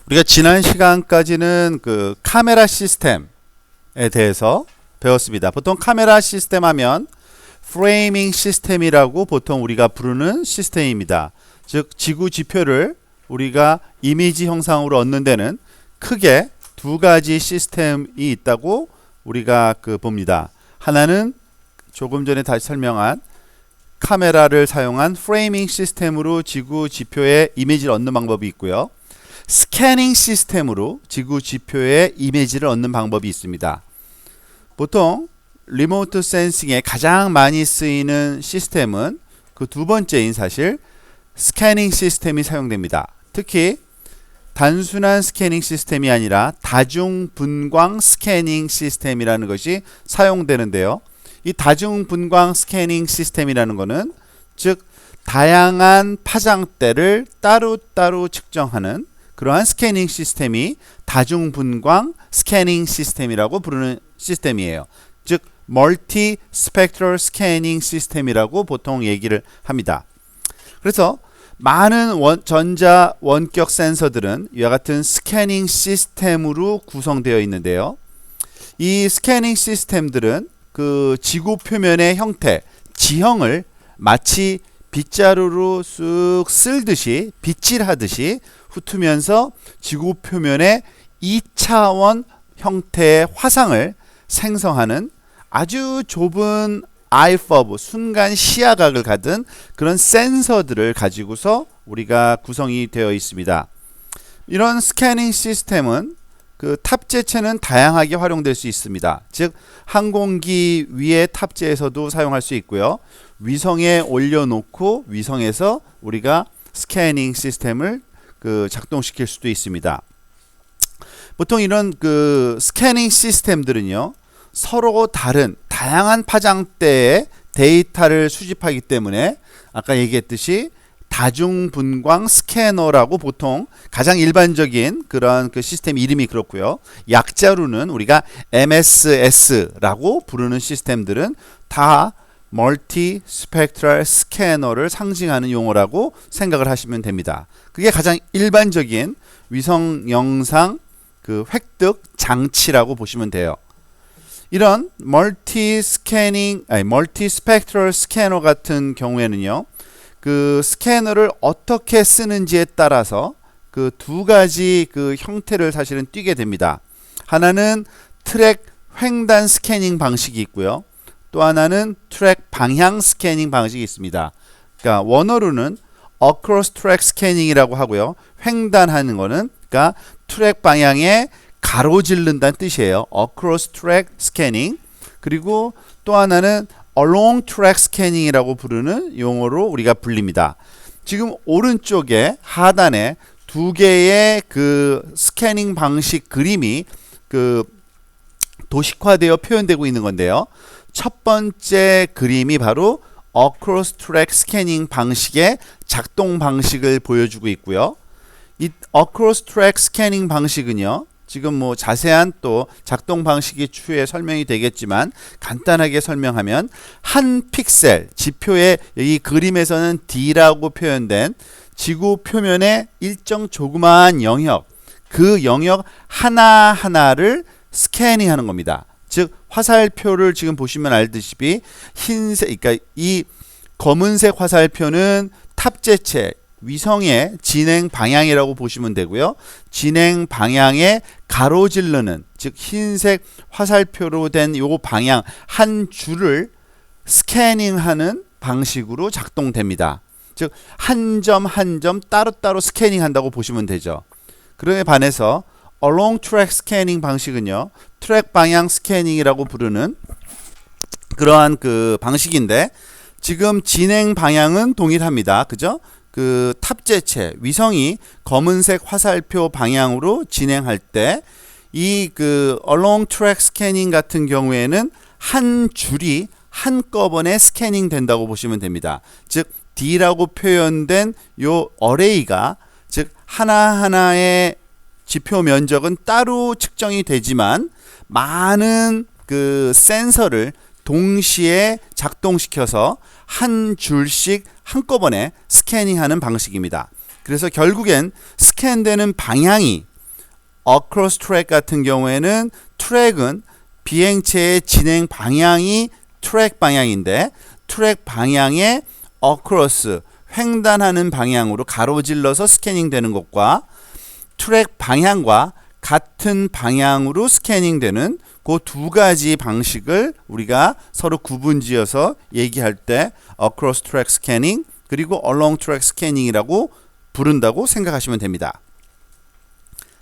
우리가 지난 시간까지는 그 카메라 시스템에 대해서 배웠습니다. 보통 카메라 시스템 하면 프레이밍 시스템이라고 보통 우리가 부르는 시스템입니다. 즉 지구 지표를 우리가 이미지 형상으로 얻는 데는 크게 두 가지 시스템이 있다고 우리가 봅니다. 하나는 조금 전에 다시 설명한 카메라를 사용한 프레이밍 시스템으로 지구 지표의 이미지를 얻는 방법이 있고요. 스캐닝 시스템으로 지구 지표의 이미지를 얻는 방법이 있습니다. 보통 리모트 센싱에 가장 많이 쓰이는 시스템은 그 두 번째인 사실 스캐닝 시스템이 사용됩니다. 특히 단순한 스캐닝 시스템이 아니라 다중분광 스캐닝 시스템이라는 것이 사용되는데요. 이 다중분광 스캐닝 시스템이라는 것은 즉 다양한 파장대를 따로따로 측정하는 그러한 스캐닝 시스템이 다중분광 스캐닝 시스템이라고 부르는 시스템이에요. 즉 멀티 스펙트럴 스캐닝 시스템이라고 보통 얘기를 합니다. 그래서 많은 전자 원격 센서들은 이와 같은 스캐닝 시스템으로 구성되어 있는데요. 이 스캐닝 시스템들은 그 지구 표면의 형태, 지형을 마치 빗자루로 쑥 쓸듯이 빗질하듯이 훑으면서 지구 표면의 2차원 형태의 화상을 생성하는 아주 좁은 아이포브 순간 시야각을 가진 그런 센서들을 가지고서 우리가 구성이 되어 있습니다. 이런 스캐닝 시스템은 그 탑재체는 다양하게 활용될 수 있습니다. 즉 항공기 위에 탑재해서도 사용할 수 있고요. 위성에 올려놓고 위성에서 우리가 스캐닝 시스템을 작동시킬 수도 있습니다. 보통 이런 스캐닝 시스템들은요, 서로 다른 다양한 파장대의 데이터를 수집하기 때문에 아까 얘기했듯이 다중분광 스캐너라고 보통 가장 일반적인 그런 시스템 이름이 그렇고요. 약자로는 우리가 MSS라고 부르는 시스템들은 다 멀티 스펙트럴 스캐너를 상징하는 용어라고 생각을 하시면 됩니다. 그게 가장 일반적인 위성 영상 획득 장치라고 보시면 돼요. 이런 멀티 스펙트럴 스캐너 같은 경우에는요, 그 스캐너를 어떻게 쓰는지에 따라서 그 두 가지 형태를 사실은 띠게 됩니다. 하나는 트랙 횡단 스캐닝 방식이 있고요. 또 하나는 트랙 방향 스캐닝 방식이 있습니다. 그러니까 원어로는 across track 스캐닝이라고 하고요. 횡단하는 거는 그러니까 트랙 방향에 가로지른다는 뜻이에요. across track 스캐닝. 그리고 또 하나는 along track 스캐닝이라고 부르는 용어로 우리가 불립니다. 지금 오른쪽에 하단에 두 개의 스캐닝 방식 그림이 도식화되어 표현되고 있는 건데요. 첫 번째 그림이 바로 across track 스캐닝 방식의 작동 방식을 보여주고 있고요. 이 across track 스캐닝 방식은요, 지금 자세한 또 작동 방식이 추후에 설명이 되겠지만 간단하게 설명하면 한 픽셀, 지표의 이 그림에서는 D라고 표현된 지구 표면의 일정 조그마한 영역, 그 영역 하나하나를 스캐닝하는 겁니다. 즉 화살표를 지금 보시면 알다시피 흰색, 그러니까 이 검은색 화살표는 탑재체 위성의 진행 방향이라고 보시면 되고요. 진행 방향에 가로지르는, 즉 흰색 화살표로 된 요 방향 한 줄을 스캐닝하는 방식으로 작동됩니다. 즉 한 점 한 점 따로따로 스캐닝한다고 보시면 되죠. 그에 반해서 along track 스캐닝 방식은요, 트랙 방향 스캐닝이라고 부르는 그러한 방식인데, 지금 진행 방향은 동일합니다. 그죠? 탑재체 위성이 검은색 화살표 방향으로 진행할 때 이 along track 스캐닝 같은 경우에는 한 줄이 한꺼번에 스캐닝 된다고 보시면 됩니다. 즉 D라고 표현된 요 어레이가, 즉 하나하나의 지표 면적은 따로 측정이 되지만 많은 센서를 동시에 작동시켜서 한 줄씩 한꺼번에 스캐닝하는 방식입니다. 그래서 결국엔 스캔되는 방향이 across track 같은 경우에는 트랙은 비행체의 진행 방향이 트랙 방향인데 트랙 방향에 across 횡단하는 방향으로 가로질러서 스캐닝 되는 것과 트랙 방향과 같은 방향으로 스캐닝 되는 그 두 가지 방식을 우리가 서로 구분지어서 얘기할 때 across track scanning 그리고 along track scanning이라고 부른다고 생각하시면 됩니다.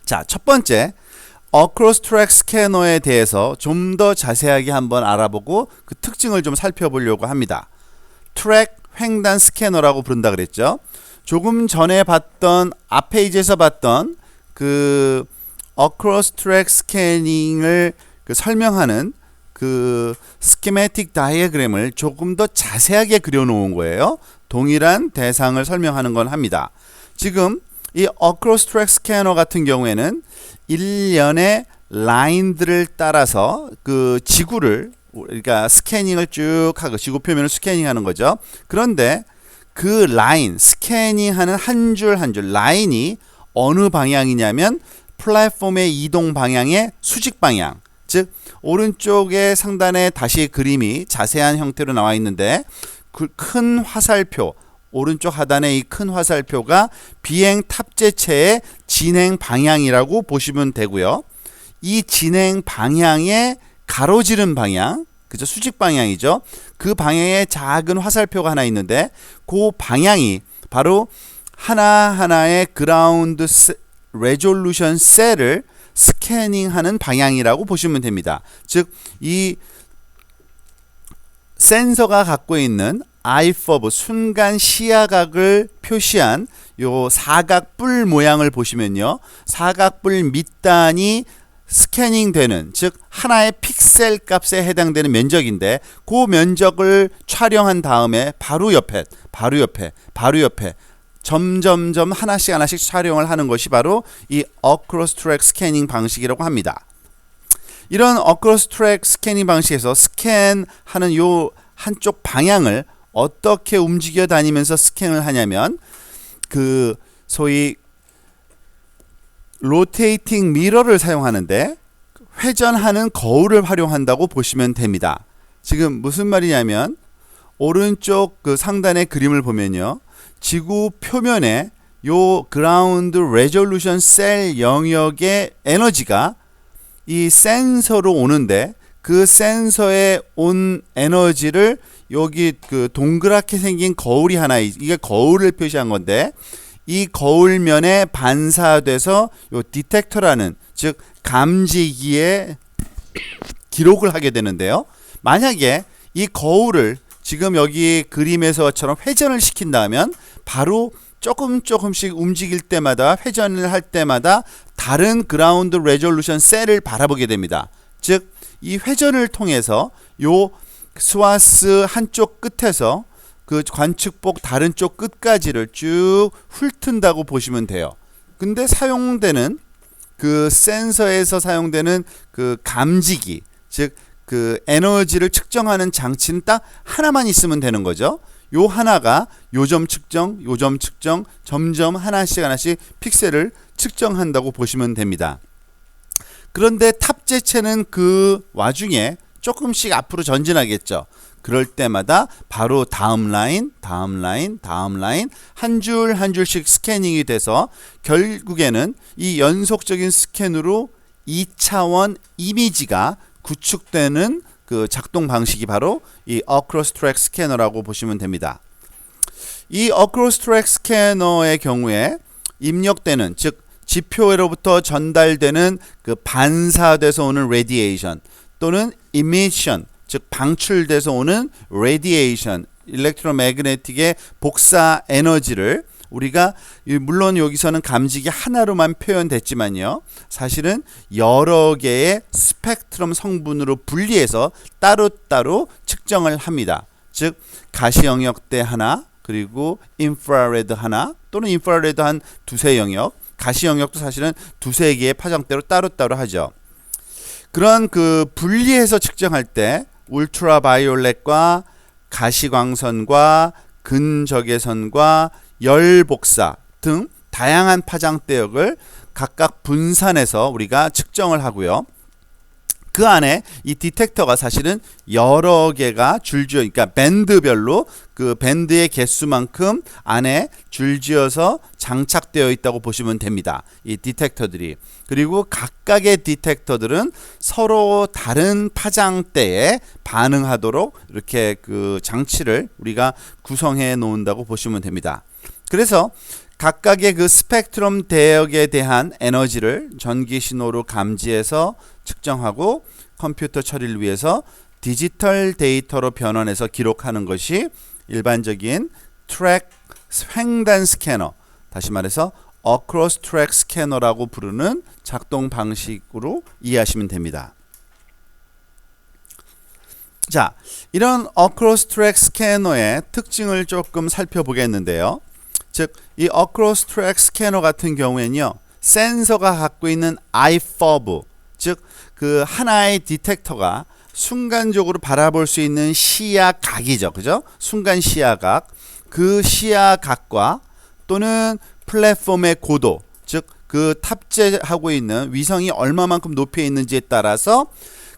자, 첫 번째 across track 스캐너에 대해서 좀 더 자세하게 한번 알아보고 그 특징을 좀 살펴보려고 합니다. 트랙 횡단 스캐너라고 부른다 그랬죠. 조금 전에 봤던 앞 페이지에서 봤던 그 across track 스캐닝을 설명하는 그 스키매틱 다이어그램을 조금 더 자세하게 그려놓은 거예요. 동일한 대상을 설명하는 건 합니다. 지금 이 across track 스캐너 같은 경우에는 일련의 라인들을 따라서 그 지구를 그러니까 스캐닝을 쭉 하고 지구 표면을 스캐닝하는 거죠. 그런데 그 라인 스캐닝하는 한 줄 한 줄 라인이 어느 방향이냐면 플랫폼의 이동 방향의 수직 방향, 즉 오른쪽에 상단에 다시 그림이 자세한 형태로 나와 있는데 그 큰 화살표 오른쪽 하단의 이 큰 화살표가 비행 탑재체의 진행 방향이라고 보시면 되고요. 이 진행 방향의 가로지른 방향, 그죠? 수직 방향이죠. 그 방향에 작은 화살표가 하나 있는데 그 방향이 바로 하나하나의 그라운드 레졸루션 셀을 스캐닝하는 방향이라고 보시면 됩니다. 즉, 이 센서가 갖고 있는 IFOB 순간 시야각을 표시한 요 사각뿔 모양을 보시면요. 사각뿔 밑단이 스캐닝 되는, 즉 하나의 픽셀 값에 해당되는 면적인데 그 면적을 촬영한 다음에 바로 옆에 점점점 하나씩 촬영을 하는 것이 바로 이 across track 스캐닝 방식이라고 합니다. 이런 across track 스캐닝 방식에서 스캔하는 요 한쪽 방향을 어떻게 움직여 다니면서 스캔을 하냐면 그 소위 로테이팅 미러를 사용하는데 회전하는 거울을 활용한다고 보시면 됩니다. 지금 무슨 말이냐면 오른쪽 그 상단의 그림을 보면요. 지구 표면에 요 그라운드 레졸루션 셀 영역의 에너지가 이 센서로 오는데 그 센서에 온 에너지를 여기 그 동그랗게 생긴 거울이 하나 이게 거울을 표시한 건데 이 거울면에 반사돼서 요 디텍터라는 즉 감지기에 기록을 하게 되는데요. 만약에 이 거울을 지금 여기 그림에서처럼 회전을 시킨다면 바로 조금씩 움직일 때마다 회전을 할 때마다 다른 그라운드 레졸루션 셀을 바라보게 됩니다. 즉 이 회전을 통해서 요 스와스 한쪽 끝에서 그 관측복 다른 쪽 끝까지를 쭉 훑은다고 보시면 돼요. 근데 사용되는 그 센서에서 사용되는 그 감지기, 즉 그 에너지를 측정하는 장치는 딱 하나만 있으면 되는 거죠. 요 하나가 요점 측정, 점점 하나씩 픽셀을 측정한다고 보시면 됩니다. 그런데 탑재체는 그 와중에 조금씩 앞으로 전진하겠죠. 그럴 때마다 바로 다음 라인 한 줄 한 줄씩 스캐닝이 돼서 결국에는 이 연속적인 스캔으로 2차원 이미지가 구축되는 그 작동 방식이 바로 이 across track 스캐너라고 보시면 됩니다. 이 across track 스캐너의 경우에 입력되는, 즉 지표로부터 전달되는 그 반사돼서 오는 레디에이션 또는 emission, 즉 방출돼서 오는 레디에이션, 일렉트로매그네틱의 복사 에너지를 우리가 물론 여기서는 감지기 하나로만 표현됐지만요. 사실은 여러 개의 스펙트럼 성분으로 분리해서 따로따로 측정을 합니다. 즉 가시 영역대 하나, 그리고 인프라레드 하나 또는 인프라레드 한 두세 영역, 가시 영역도 사실은 두세 개의 파장대로 따로따로 하죠. 그런 그 분리해서 측정할 때 울트라바이올렛과 가시광선과 근적외선과 열복사 등 다양한 파장대역을 각각 분산해서 우리가 측정을 하고요. 그 안에 이 디텍터가 사실은 여러 개가 줄지어, 그러니까 밴드별로 그 밴드의 개수만큼 안에 줄지어서 장착되어 있다고 보시면 됩니다. 이 디텍터들이. 그리고 각각의 디텍터들은 서로 다른 파장대에 반응하도록 이렇게 그 장치를 우리가 구성해 놓는다고 보시면 됩니다. 그래서 각각의 그 스펙트럼 대역에 대한 에너지를 전기 신호로 감지해서 측정하고 컴퓨터 처리를 위해서 디지털 데이터로 변환해서 기록하는 것이 일반적인 트랙 횡단 스캐너, 다시 말해서 어크로스 트랙 스캐너라고 부르는 작동 방식으로 이해하시면 됩니다. 자, 이런 어크로스 트랙 스캐너의 특징을 조금 살펴보겠는데요. 즉, 이 어크로스 트랙 스캐너 같은 경우에는요, 센서가 갖고 있는 iFob, 즉 그 하나의 디텍터가 순간적으로 바라볼 수 있는 시야각이죠, 그죠? 순간 시야각, 그 시야각과 또는 플랫폼의 고도, 즉 그 탑재하고 있는 위성이 얼마만큼 높이에 있는지에 따라서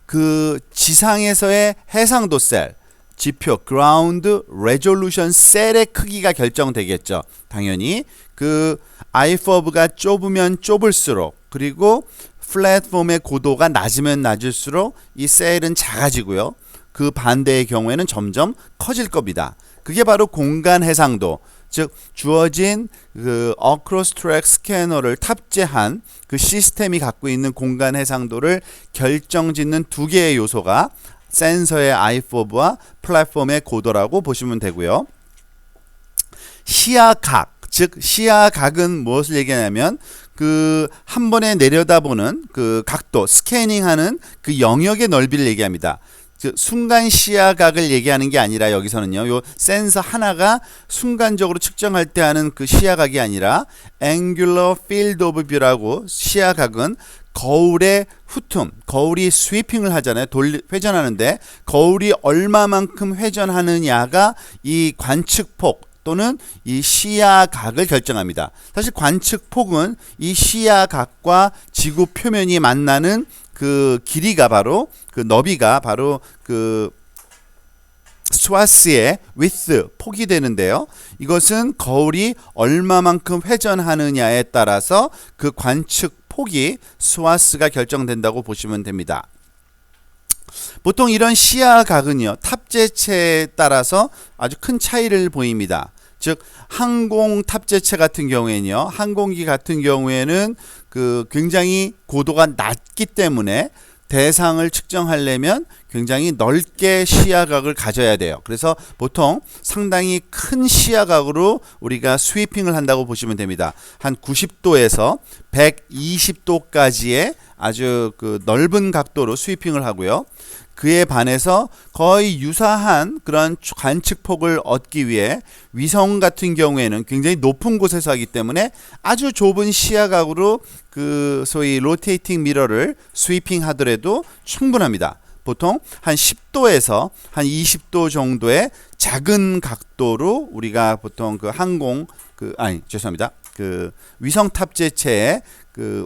그 지상에서의 해상도 셀, 지표 그라운드 레졸루션 셀의 크기가 결정되겠죠. 당연히 그 iFob가 좁으면 좁을수록, 그리고 플랫폼의 고도가 낮으면 낮을수록 이 셀은 작아지고요. 그 반대의 경우에는 점점 커질 겁니다. 그게 바로 공간 해상도, 즉 주어진 그 어크로스 트랙 스캐너를 탑재한 그 시스템이 갖고 있는 공간 해상도를 결정짓는 두 개의 요소가 센서의 iFob와 플랫폼의 고도라고 보시면 되고요. 시야각, 즉 시야각은 무엇을 얘기하냐면 그 한 번에 내려다보는 그 각도, 스캐닝하는 그 영역의 넓이를 얘기합니다. 즉 순간 시야각을 얘기하는 게 아니라 여기서는요, 요 센서 하나가 순간적으로 측정할 때 하는 그 시야각이 아니라 Angular Field of View라고, 시야각은 거울의 후툼, 거울이 스위핑을 하잖아요. 회전하는데 거울이 얼마만큼 회전하느냐가 이 관측폭 또는 이 시야각을 결정합니다. 사실 관측폭은 이 시야각과 지구 표면이 만나는 그 길이가 바로, 그 너비가 바로 그 스와스의 width, 폭이 되는데요. 이것은 거울이 얼마만큼 회전하느냐에 따라서 그 관측폭이 스와스가 결정된다고 보시면 됩니다. 보통 이런 시야각은요, 탑재체에 따라서 아주 큰 차이를 보입니다. 즉 항공 탑재체 같은 경우에는요, 항공기 같은 경우에는 그 굉장히 고도가 낮기 때문에 대상을 측정하려면 굉장히 넓게 시야각을 가져야 돼요. 그래서 보통 상당히 큰 시야각으로 우리가 스위핑을 한다고 보시면 됩니다. 한 90도에서 120도까지의 아주 그 넓은 각도로 스위핑을 하고요. 그에 반해서 거의 유사한 그런 관측폭을 얻기 위해 위성 같은 경우에는 굉장히 높은 곳에서 하기 때문에 아주 좁은 시야각으로 그 소위 로테이팅 미러를 스위핑 하더라도 충분합니다. 보통 한 10도에서 한 20도 정도의 작은 각도로 우리가 보통 그 그 위성 탑재체의 그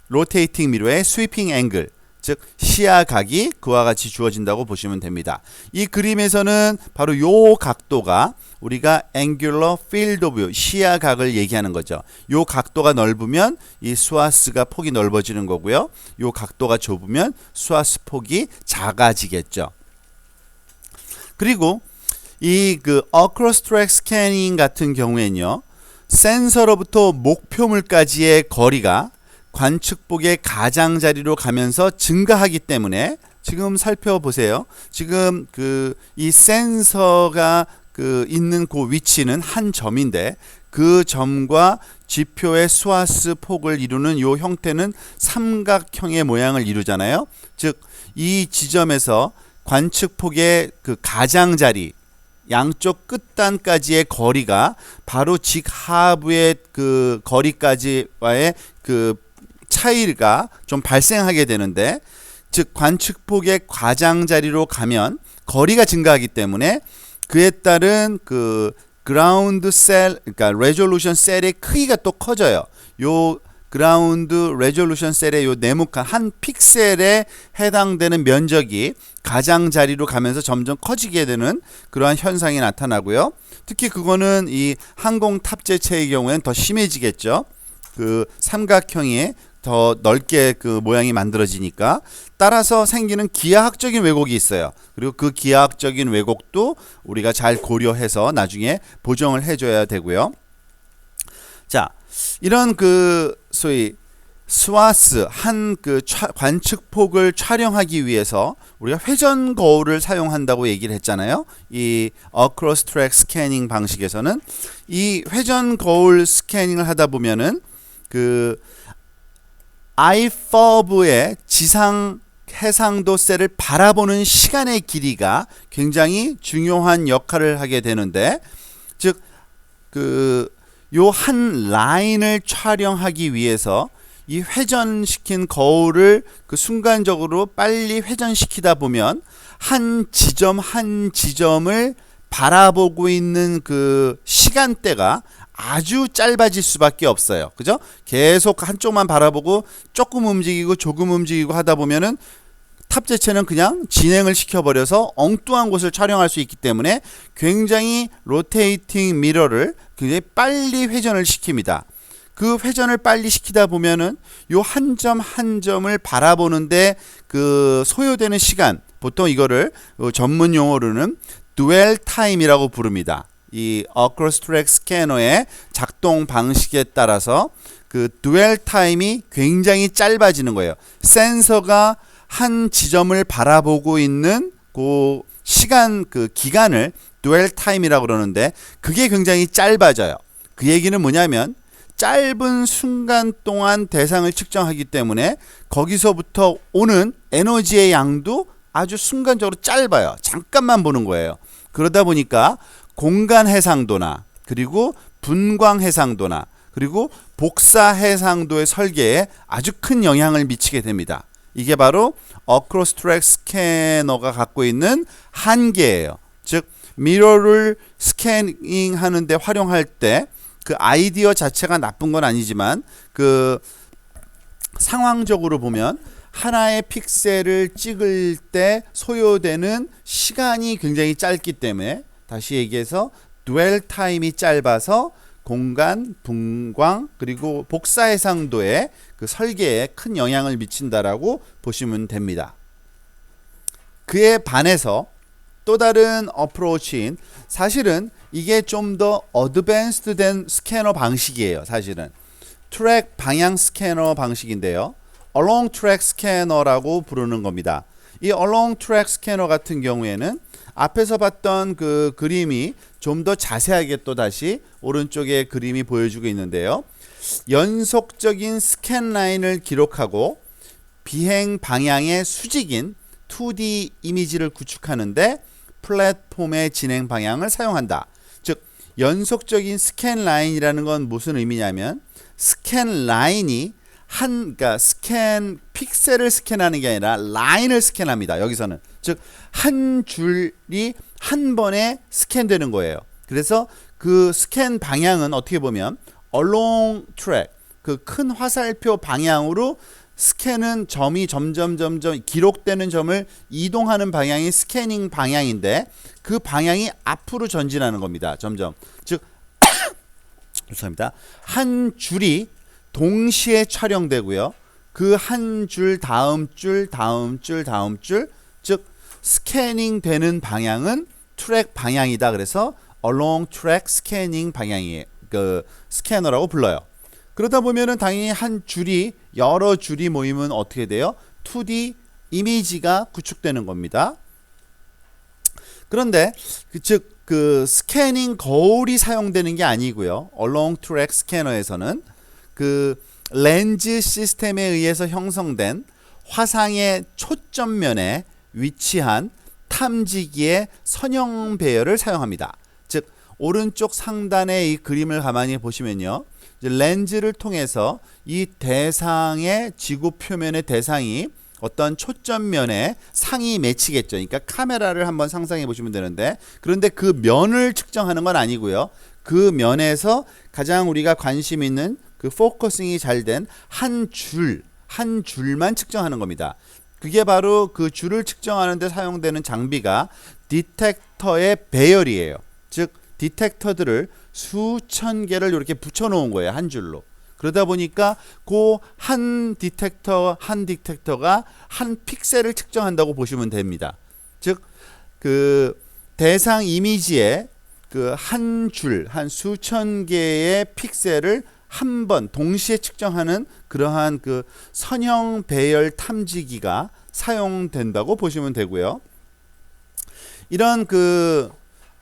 로테이팅 미러의 스위핑 앵글, 즉 시야각이 그와 같이 주어진다고 보시면 됩니다. 이 그림에서는 바로 요 각도가 우리가 Angular Field of View, 시야각을 얘기하는 거죠. 요 각도가 넓으면 이 스와스가 폭이 넓어지는 거고요. 요 각도가 좁으면 스와스 폭이 작아지겠죠. 그리고 이 그 Across Track Scanning 같은 경우에는요, 센서로부터 목표물까지의 거리가 관측폭의 가장자리로 가면서 증가하기 때문에, 지금 살펴보세요. 지금 그 이 센서가 그 있는 그 위치는 한 점인데 그 점과 지표의 스와스 폭을 이루는 요 형태는 삼각형의 모양을 이루잖아요. 즉 이 지점에서 관측폭의 그 가장자리, 양쪽 끝단까지의 거리가 바로 직하부의 그 거리까지와의 그 차이가 좀 발생하게 되는데, 즉 관측폭의 가장자리로 가면 거리가 증가하기 때문에 그에 따른 그 그라운드 셀, 그러니까 레졸루션 셀의 크기가 또 커져요. 요 그라운드 레졸루션 셀의 요 네모칸 한 픽셀에 해당되는 면적이 가장자리로 가면서 점점 커지게 되는 그러한 현상이 나타나고요. 특히 그거는 이 항공 탑재체의 경우에는 더 심해지겠죠. 그 삼각형이 더 넓게 그 모양이 만들어지니까 따라서 생기는 기하학적인 왜곡이 있어요. 그리고 그 기하학적인 왜곡도 우리가 잘 고려해서 나중에 보정을 해줘야 되고요. 자, 이런 그 소위 스와스 한 그 관측폭을 촬영하기 위해서 우리가 회전 거울을 사용한다고 얘기를 했잖아요. 이 Across Track 스캐닝 방식에서는 이 회전 거울 스캐닝을 하다 보면은 그 아이퍼브의 지상 해상도 셀을 바라보는 시간의 길이가 굉장히 중요한 역할을 하게 되는데, 즉 그 요 한 라인을 촬영하기 위해서 이 회전시킨 거울을 그 순간적으로 빨리 회전시키다 보면 한 지점 한 지점을 바라보고 있는 그 시간대가 아주 짧아질 수밖에 없어요. 그죠? 계속 한쪽만 바라보고 조금 움직이고 조금 움직이고 하다 보면은 탑재체는 그냥 진행을 시켜버려서 엉뚱한 곳을 촬영할 수 있기 때문에 굉장히 로테이팅 미러를 굉장히 빨리 회전을 시킵니다. 그 회전을 빨리 시키다 보면은 요 한 점 한 점을 바라보는데 그 소요되는 시간, 보통 이거를 전문 용어로는 dwell time이라고 부릅니다. 이 Across Track 스캐너의 작동 방식에 따라서 그 dwell time이 굉장히 짧아지는 거예요. 센서가 한 지점을 바라보고 있는 그 시간 그 기간을 dwell time이라고 그러는데 그게 굉장히 짧아져요. 그 얘기는 뭐냐면 짧은 순간 동안 대상을 측정하기 때문에 거기서부터 오는 에너지의 양도 아주 순간적으로 짧아요. 잠깐만 보는 거예요. 그러다 보니까 공간 해상도나 그리고 분광 해상도나 그리고 복사 해상도의 설계에 아주 큰 영향을 미치게 됩니다. 이게 바로 Across Track 스캐너가 갖고 있는 한계예요. 즉 미러를 스캐닝 하는데 활용할 때 그 아이디어 자체가 나쁜 건 아니지만 그 상황적으로 보면 하나의 픽셀을 찍을 때 소요되는 시간이 굉장히 짧기 때문에, 다시 얘기해서 dwell time이 짧아서 공간, 분광 그리고 복사 해상도의 그 설계에 큰 영향을 미친다라고 보시면 됩니다. 그에 반해서 또 다른 어프로치인, 사실은 이게 좀 더 어드밴스드 된 스캐너 방식이에요. 사실은 트랙 방향 스캐너 방식인데요. Along Track 스캐너라고 부르는 겁니다. 이 Along Track 스캐너 같은 경우에는 앞에서 봤던 그 그림이 좀 더 자세하게 또 다시 오른쪽에 그림이 보여주고 있는데요. 연속적인 스캔 라인을 기록하고 비행 방향의 수직인 2D 이미지를 구축하는데 플랫폼의 진행 방향을 사용한다. 즉 연속적인 스캔 라인이라는 건 무슨 의미냐면 스캔 라인이 그러니까 스캔 픽셀을 스캔하는 게 아니라 라인을 스캔합니다. 여기서는 즉 한 줄이 한 번에 스캔되는 거예요. 그래서 그 스캔 방향은 어떻게 보면 along track 그 큰 화살표 방향으로 스캔은 점이 점점 기록되는 점을 이동하는 방향이 스캐닝 방향인데 그 방향이 앞으로 전진하는 겁니다. 점점. 즉 죄송합니다. 한 줄이 동시에 촬영되고요. 그 한 줄 다음 줄 즉 스캐닝 되는 방향은 트랙 방향이다. 그래서 along track 스캐닝 방향이에요. 그 스캐너라고 불러요. 그러다 보면은 당연히 한 줄이 여러 줄이 모이면 어떻게 돼요? 2D 이미지가 구축되는 겁니다. 그런데 그 스캐닝 거울이 사용되는 게 아니고요. Along Track 스캐너에서는 그 렌즈 시스템에 의해서 형성된 화상의 초점면에 위치한 탐지기의 선형 배열을 사용합니다. 즉 오른쪽 상단의 이 그림을 가만히 보시면요. 렌즈를 통해서 이 대상의 지구 표면의 대상이 어떤 초점면에 상이 맺히겠죠. 그러니까 카메라를 한번 상상해 보시면 되는데, 그런데 그 면을 측정하는 건 아니고요. 그 면에서 가장 우리가 관심 있는 그 포커싱이 잘 된 한 줄만 측정하는 겁니다. 그게 바로 그 줄을 측정하는 데 사용되는 장비가 디텍터의 배열이에요. 즉 디텍터들을 수천 개를 이렇게 붙여 놓은 거예요. 한 줄로. 그러다 보니까 그 한 디텍터가 한 픽셀을 측정한다고 보시면 됩니다. 즉 그 대상 이미지에 그 한 수천 개의 픽셀을 한 번 동시에 측정하는 그러한 그 선형 배열 탐지기가 사용된다고 보시면 되고요. 이런 그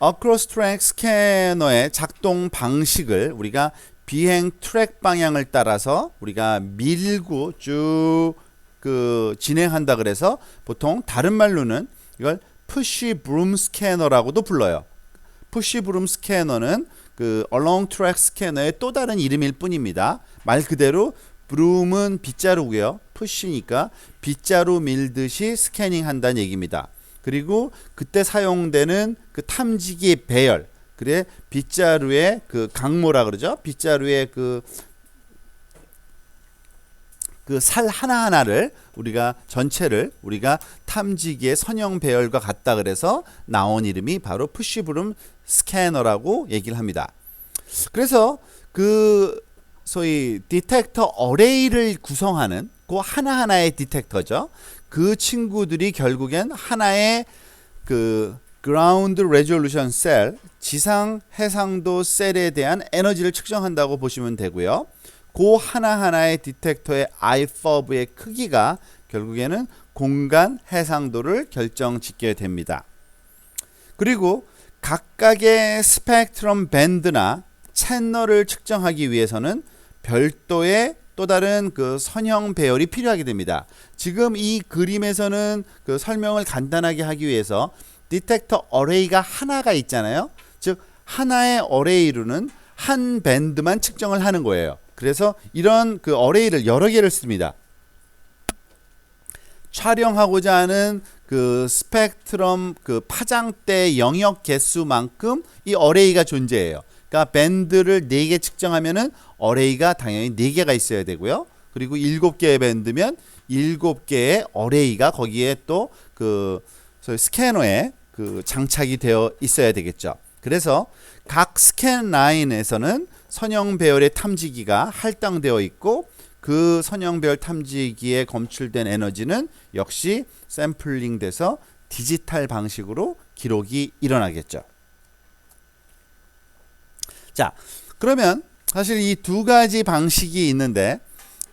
Across Track 스캐너의 작동 방식을 우리가 비행 트랙 방향을 따라서 우리가 밀고 쭉 그 진행한다 그래서 보통 다른 말로는 이걸 푸시 브룸 스캐너라고도 불러요. 푸시 브룸 스캐너는 그 Along Track 스캐너의 또 다른 이름일 뿐입니다. 말 그대로 브룸은 빗자루고요. 푸시니까 빗자루 밀듯이 스캐닝 한다는 얘기입니다. 그리고 그때 사용되는 그 탐지기 배열, 그래 빗자루의 그 강모라 그러죠. 빗자루의 그 살 하나하나를 우리가 전체를 우리가 탐지기의 선형 배열과 같다 그래서 나온 이름이 바로 푸시브룸 스캐너라고 얘기를 합니다. 그래서 그 소위 디텍터 어레이를 구성하는 그 하나하나의 디텍터죠. 그 친구들이 결국엔 하나의 그 그라운드 레졸루션 셀, 지상 해상도 셀에 대한 에너지를 측정한다고 보시면 되고요. 그 하나하나의 디텍터의 IFOB의 크기가 결국에는 공간 해상도를 결정짓게 됩니다. 그리고 각각의 스펙트럼 밴드나 채널을 측정하기 위해서는 별도의 또 다른 그 선형 배열이 필요하게 됩니다. 지금 이 그림에서는 그 설명을 간단하게 하기 위해서 디텍터 어레이가 하나가 있잖아요. 즉 하나의 어레이로는 한 밴드만 측정을 하는 거예요. 그래서 이런 그 어레이를 여러 개를 씁니다. 촬영하고자 하는 그 스펙트럼 그 파장대 영역 개수만큼 이 어레이가 존재해요. 그러니까 밴드를 4개 측정하면은 어레이가 당연히 4개가 있어야 되고요. 그리고 7개의 밴드면 7개의 어레이가 거기에 또 그 스캐너에 그 장착이 되어 있어야 되겠죠. 그래서 각 스캔 라인에서는 선형 배열의 탐지기가 할당되어 있고 그 선형 배열 탐지기에 검출된 에너지는 역시 샘플링 돼서 디지털 방식으로 기록이 일어나겠죠. 자, 그러면 사실 이 두 가지 방식이 있는데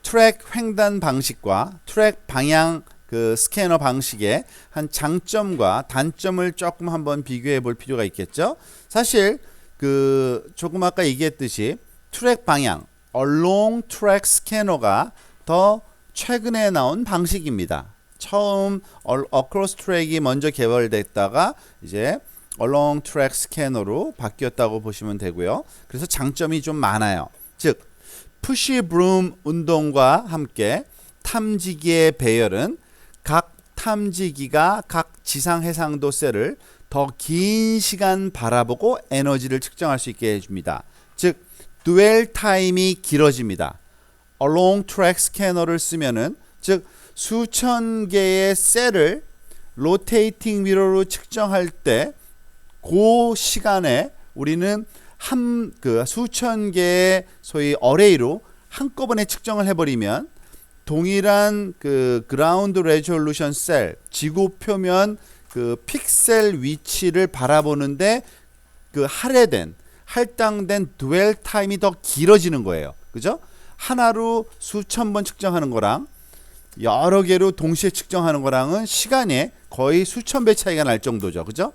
트랙 횡단 방식과 트랙 방향 그 스캐너 방식의 한 장점과 단점을 조금 한번 비교해 볼 필요가 있겠죠. 사실 그 조금 아까 얘기했듯이 트랙 방향 Along Track 스캐너가 더 최근에 나온 방식입니다. 처음 Across Track이 먼저 개발됐다가 이제 Along Track 스캐너로 바뀌었다고 보시면 되고요. 그래서 장점이 좀 많아요. 즉 푸시 브룸 운동과 함께 탐지기의 배열은 각 탐지기가 각 지상 해상도 셀을 더 긴 시간 바라보고 에너지를 측정할 수 있게 해줍니다. 즉 드웰 타임이 길어집니다. Along Track 스캐너를 쓰면은 즉 수천 개의 셀을 로테이팅 미러로 측정할 때 그 시간에 우리는 그 수천 개의 소위 어레이로 한꺼번에 측정을 해버리면 동일한 그 그라운드 레졸루션 셀 지구 표면 그 픽셀 위치를 바라보는데 그 할당된 드웰 타임이 더 길어지는 거예요. 그죠? 하나로 수천 번 측정하는 거랑 여러 개로 동시에 측정하는 거랑은 시간에 거의 수천 배 차이가 날 정도죠. 그죠?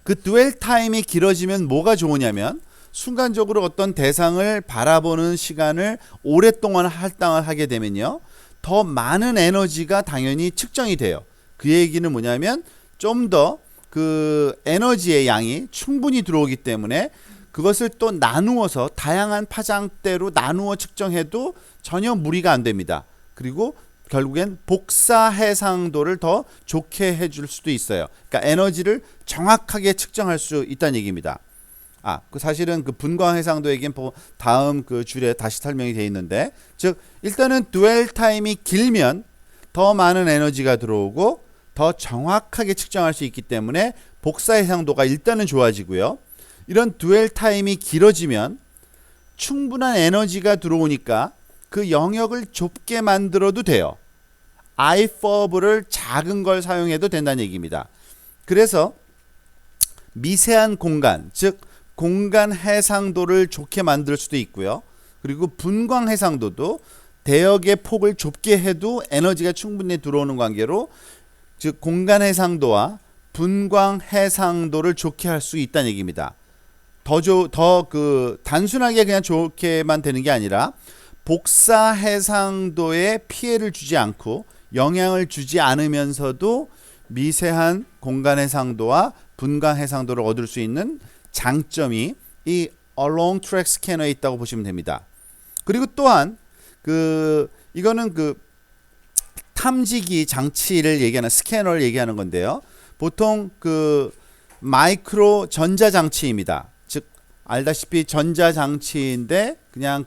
그 드웰 타임이 길어지면 뭐가 좋으냐면 순간적으로 어떤 대상을 바라보는 시간을 오랫동안 할당을 하게 되면요. 더 많은 에너지가 당연히 측정이 돼요. 그 얘기는 뭐냐면 좀 더 그 에너지의 양이 충분히 들어오기 때문에 그것을 또 나누어서 다양한 파장대로 나누어 측정해도 전혀 무리가 안 됩니다. 그리고 결국엔 복사 해상도를 더 좋게 해줄 수도 있어요. 그러니까 에너지를 정확하게 측정할 수 있다는 얘기입니다. 그 사실은 그 분광 해상도에겐 다음 그 줄에 다시 설명이 되어 있는데, 즉 일단은 드웰 타임이 길면 더 많은 에너지가 들어오고 더 정확하게 측정할 수 있기 때문에 복사 해상도가 일단은 좋아지고요. 이런 드웰 타임이 길어지면 충분한 에너지가 들어오니까 그 영역을 좁게 만들어도 돼요. IFOB를 작은 걸 사용해도 된다는 얘기입니다. 그래서 미세한 공간, 즉 공간 해상도를 좋게 만들 수도 있고요. 그리고 분광 해상도도 대역의 폭을 좁게 해도 에너지가 충분히 들어오는 관계로, 즉 공간 해상도와 분광 해상도를 좋게 할 수 있다는 얘기입니다. 더 단순하게 그냥 좋게만 되는 게 아니라 복사 해상도에 피해를 주지 않고 영향을 주지 않으면서도 미세한 공간 해상도와 분광 해상도를 얻을 수 있는 장점이 이 Along Track 스캐너에 있다고 보시면 됩니다. 그리고 또한 이거는 탐지기 장치를 얘기하는 스캐너를 얘기하는 건데요. 보통 마이크로 전자 장치입니다. 즉 알다시피 전자 장치인데 그냥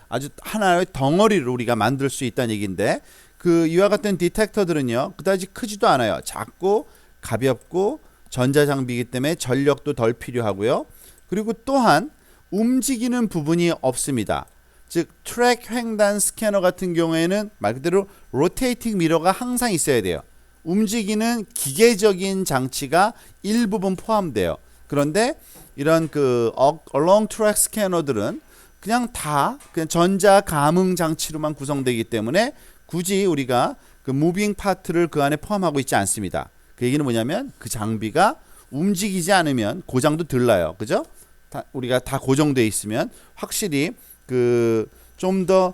아주 하나의 덩어리를 우리가 만들 수 있다는 얘기인데, 이와 같은 디텍터들은요 그다지 크지도 않아요. 작고 가볍고 전자 장비이기 때문에 전력도 덜 필요하고요. 그리고 또한 움직이는 부분이 없습니다. 즉 트랙 횡단 스캐너 같은 경우에는 말 그대로 로테이팅 미러가 항상 있어야 돼요. 움직이는 기계적인 장치가 일부분 포함돼요. 그런데 이런 Along Track 스캐너들은 그냥 전자 감응 장치로만 구성되기 때문에 굳이 우리가 무빙 파트를 그 안에 포함하고 있지 않습니다. 그 얘기는 뭐냐면 그 장비가 움직이지 않으면 고장도 덜 나요. 그죠? 우리가 다 고정되어 있으면 확실히 좀 더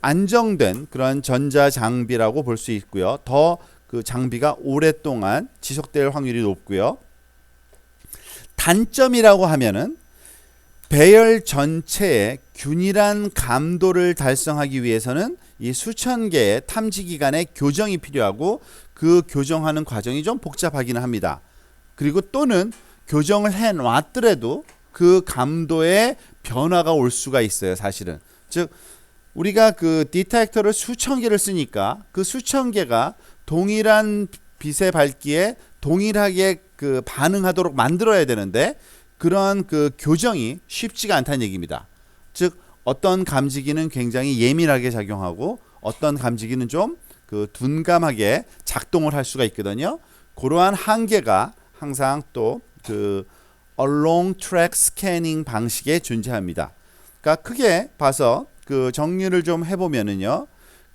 안정된 그런 전자 장비라고 볼 수 있고요. 더 장비가 오랫동안 지속될 확률이 높고요. 단점이라고 하면은 배열 전체의 균일한 감도를 달성하기 위해서는 이 수천 개의 탐지기 간의 교정이 필요하고 그 교정하는 과정이 좀 복잡하기는 합니다. 그리고 또는 교정을 해 놨더라도 그 감도에 변화가 올 수가 있어요. 사실은 즉 우리가 디텍터를 수천 개를 쓰니까 그 수천 개가 동일한 빛의 밝기에 동일하게 반응하도록 만들어야 되는데 그러한 교정이 쉽지가 않다는 얘기입니다. 즉 어떤 감지기는 굉장히 예민하게 작용하고 어떤 감지기는 좀 둔감하게 작동을 할 수가 있거든요. 그러한 한계가 항상 또 Along Track 스캐닝 방식에 존재합니다. 그러니까 크게 봐서 정리를 좀 해보면은요,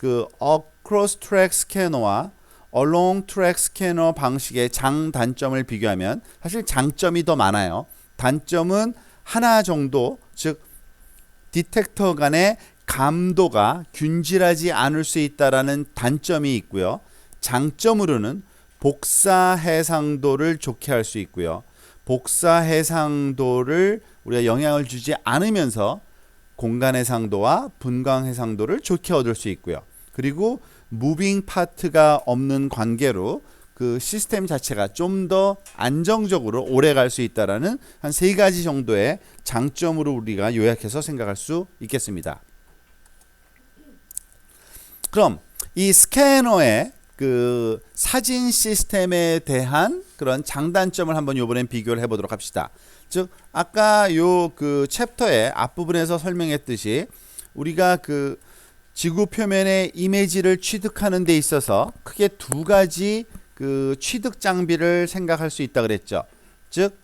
Across Track 스캐너와 Along Track 스캐너 방식의 장단점을 비교하면 사실 장점이 더 많아요. 단점은 하나 정도, 즉 디텍터 간의 감도가 균질하지 않을 수 있다라는 단점이 있고요. 장점으로는 복사 해상도를 좋게 할 수 있고요. 복사 해상도를 우리가 영향을 주지 않으면서 공간 해상도와 분광 해상도를 좋게 얻을 수 있고요. 그리고 무빙 파트가 없는 관계로 시스템 자체가 좀 더 안정적으로 오래 갈 수 있다라는 한 3가지 정도의 장점으로 우리가 요약해서 생각할 수 있겠습니다. 그럼 이 스캐너의 사진 시스템에 대한 그런 장단점을 한번 이번엔 비교를 해보도록 합시다. 즉 아까 요 챕터의 앞부분에서 설명했듯이 우리가 지구 표면의 이미지를 취득하는 데 있어서 크게 2가지 취득 장비를 생각할 수 있다 그랬죠. 즉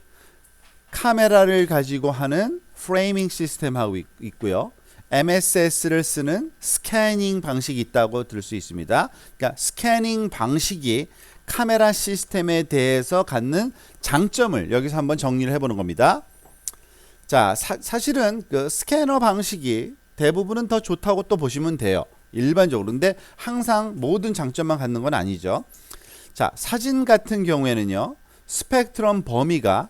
카메라를 가지고 하는 프레이밍 시스템하고 있고요. MSS를 쓰는 스캐닝 방식이 있다고 들을 수 있습니다. 그러니까 스캐닝 방식이 카메라 시스템에 대해서 갖는 장점을 여기서 한번 정리를 해보는 겁니다. 자, 사실은 스캐너 방식이 대부분은 더 좋다고 또 보시면 돼요. 일반적으로. 근데 항상 모든 장점만 갖는 건 아니죠. 자, 사진 같은 경우에는요, 스펙트럼 범위가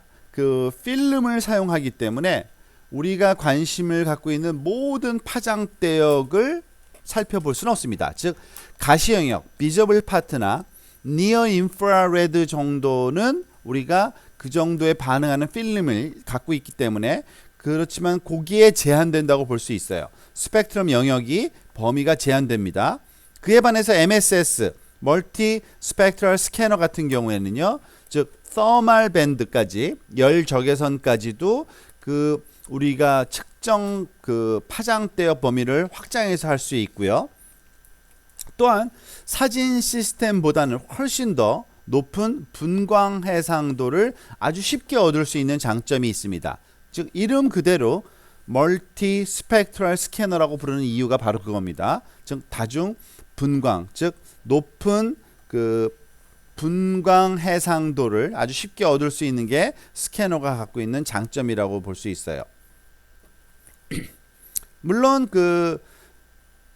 필름을 사용하기 때문에 우리가 관심을 갖고 있는 모든 파장대역을 살펴볼 수는 없습니다. 즉 가시영역, 비저블 파트나 니어 인프라레드 정도는 우리가 그 정도의 반응하는 필름을 갖고 있기 때문에 그렇지만 거기에 제한된다고 볼 수 있어요. 스펙트럼 영역이 범위가 제한됩니다. 그에 반해서 MSS 멀티 스펙트럴 스캐너 같은 경우에는요, 즉 서멀 밴드까지 열 적외선까지도 그 우리가 측정 그 파장대역 범위를 확장해서 할 수 있고요. 또한 사진 시스템보다는 훨씬 더 높은 분광 해상도를 아주 쉽게 얻을 수 있는 장점이 있습니다. 즉 이름 그대로 멀티 스펙트럴 스캐너라고 부르는 이유가 바로 그겁니다. 즉 다중 분광, 즉 높은 그 분광 해상도를 아주 쉽게 얻을 수 있는 게 스캐너가 갖고 있는 장점이라고 볼 수 있어요. 물론 그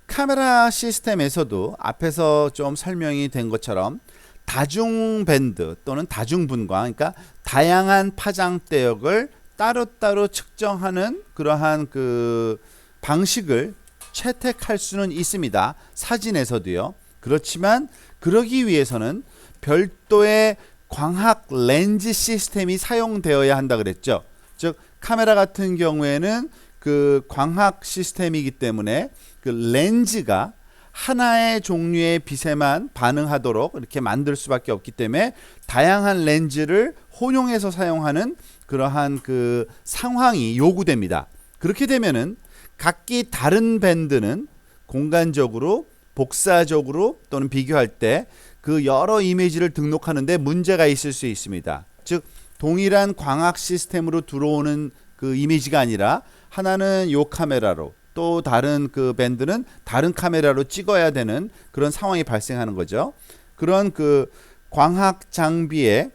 카메라 시스템에서도 앞에서 좀 설명이 된 것처럼 다중 밴드 또는 다중 분광, 그러니까 다양한 파장대역을 따로따로 측정하는 그러한 그 방식을 채택할 수는 있습니다. 사진에서도요. 그렇지만 그러기 위해서는 별도의 광학 렌즈 시스템이 사용되어야 한다 그랬죠. 즉 카메라 같은 경우에는 그 광학 시스템이기 때문에 그 렌즈가 하나의 종류의 빛에만 반응하도록 이렇게 만들 수밖에 없기 때문에 다양한 렌즈를 혼용해서 사용하는 그러한 그 상황이 요구됩니다. 그렇게 되면은 각기 다른 밴드는 공간적으로 복사적으로 또는 비교할 때 그 여러 이미지를 등록하는데 문제가 있을 수 있습니다. 즉 동일한 광학 시스템으로 들어오는 그 이미지가 아니라 하나는 요 카메라로 또 다른 그 밴드는 다른 카메라로 찍어야 되는 그런 상황이 발생하는 거죠. 그런 그 광학 장비의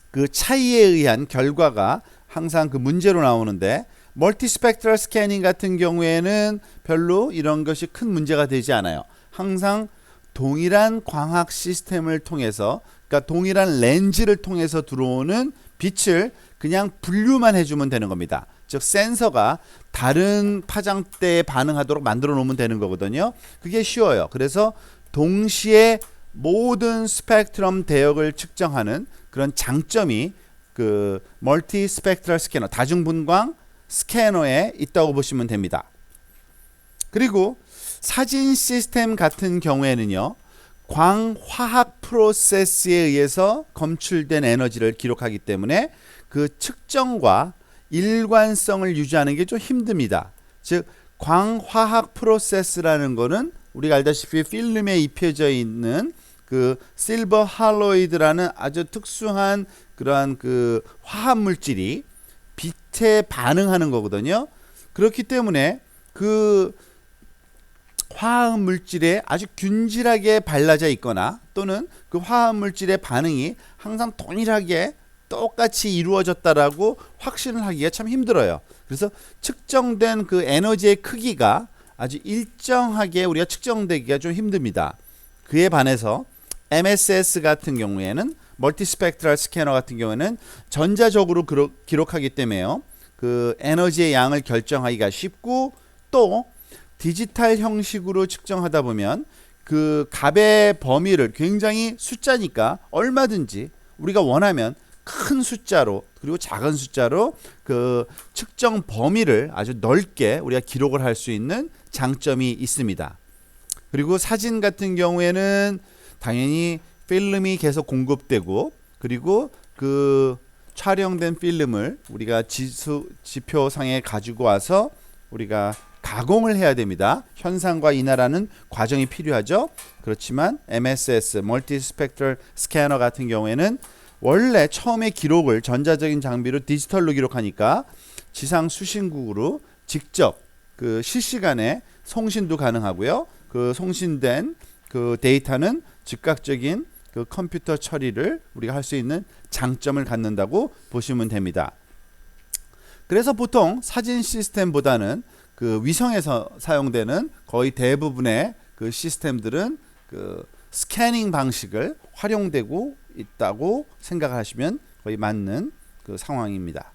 그 차이에 의한 결과가 항상 그 문제로 나오는데 멀티 스펙트럴 스캐닝 같은 경우에는 별로 이런 것이 큰 문제가 되지 않아요. 항상 동일한 광학 시스템을 통해서, 그러니까 동일한 렌즈를 통해서 들어오는 빛을 그냥 분류만 해주면 되는 겁니다. 즉 센서가 다른 파장대에 반응하도록 만들어 놓으면 되는 거거든요. 그게 쉬워요. 그래서 동시에 모든 스펙트럼 대역을 측정하는 그런 장점이 그 멀티 스펙트럴 스캐너, 다중분광 스캐너에 있다고 보시면 됩니다. 그리고 사진 시스템 같은 경우에는요, 광화학 프로세스에 의해서 검출된 에너지를 기록하기 때문에 그 측정과 일관성을 유지하는 게 좀 힘듭니다. 즉 광화학 프로세스라는 거는 우리가 알다시피 필름에 입혀져 있는 그 실버 할로이드라는 아주 특수한 그러한 그 화학 물질이 빛에 반응하는 거거든요. 그렇기 때문에 그 화학 물질에 아주 균질하게 발라져 있거나 또는 그 화학 물질의 반응이 항상 동일하게 똑같이 이루어졌다라고 확신을 하기가 참 힘들어요. 그래서 측정된 그 에너지의 크기가 아주 일정하게 우리가 측정되기가 좀 힘듭니다. 그에 반해서 MSS 같은 경우에는 멀티 스펙트럴 스캐너 같은 경우에는 전자적으로 기록하기 때문에요. 그 에너지의 양을 결정하기가 쉽고 또 디지털 형식으로 측정하다 보면 그 값의 범위를 굉장히 숫자니까 얼마든지 우리가 원하면 큰 숫자로 그리고 작은 숫자로 그 측정 범위를 아주 넓게 우리가 기록을 할 수 있는 장점이 있습니다. 그리고 사진 같은 경우에는 당연히 필름이 계속 공급되고 그리고 그 촬영된 필름을 우리가 지표상에 가지고 와서 우리가 가공을 해야 됩니다. 현상과 인하라는 과정이 필요하죠. 그렇지만 MSS 멀티 스펙트럴 스캐너 같은 경우에는 원래 처음에 기록을 전자적인 장비로 디지털로 기록하니까 지상 수신국으로 직접 그 실시간에 송신도 가능하고요. 그 송신된 그 데이터는 즉각적인 그 컴퓨터 처리를 우리가 할 수 있는 장점을 갖는다고 보시면 됩니다. 그래서 보통 사진 시스템보다는 그 위성에서 사용되는 거의 대부분의 그 시스템들은 그 스캐닝 방식을 활용되고 있다고 생각하시면 거의 맞는 그 상황입니다.